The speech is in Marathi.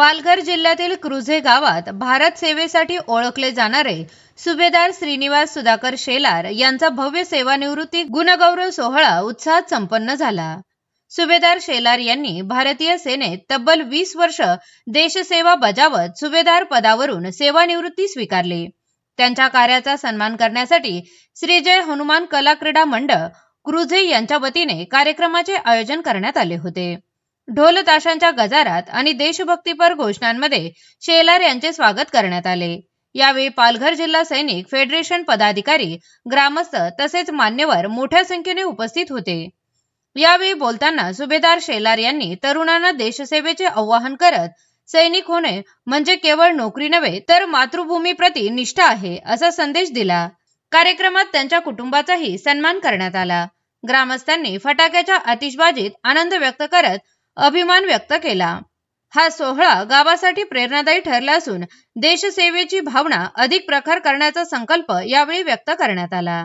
पालघर जिल्ह्यातील क्रुझे गावात भारत सेवेसाठी ओळखले जाणारे सुभेदार श्रीनिवास सुधाकर शेलार यांचा भव्य सेवानिवृत्ती गुणगौरव सोहळा उत्साहात संपन्न झाला। सुभेदार शेलार यांनी भारतीय सेनेत तब्बल 20 वर्ष देशसेवा बजावत सुभेदार पदावरून सेवानिवृत्ती स्वीकारली। त्यांच्या कार्याचा सन्मान करण्यासाठी श्री जय हनुमान कला क्रीडा मंडळ क्रुझे यांच्या वतीने कार्यक्रमाचे आयोजन करण्यात आले होते। ढोल ताशांच्या गजारात आणि देशभक्तीपर घोषणांमध्ये शेलार यांचे स्वागत करण्यात आले। यावेळी पालघर जिल्हा सैनिक फेडरेशन पदाधिकारी, ग्रामस्थ तसेच मान्यवर मोठ्या संख्येने उपस्थित होते। यावेळी बोलताना सुभेदार शेलार यांनी तरुणांना देशसेवेचे आवाहन करत सैनिक होणे म्हणजे केवळ नोकरी नव्हे तर मातृभूमीप्रती निष्ठा आहे असा संदेश दिला। कार्यक्रमात त्यांच्या कुटुंबाचाही सन्मान करण्यात आला। ग्रामस्थांनी फटाक्याच्या आतिषबाजीत आनंद व्यक्त करत अभिमान व्यक्त केला। हा सोहळा गावासाठी प्रेरणादायी ठरला असून देशसेवेची भावना अधिक प्रखर करण्याचा संकल्प यावेळी व्यक्त करण्यात आला।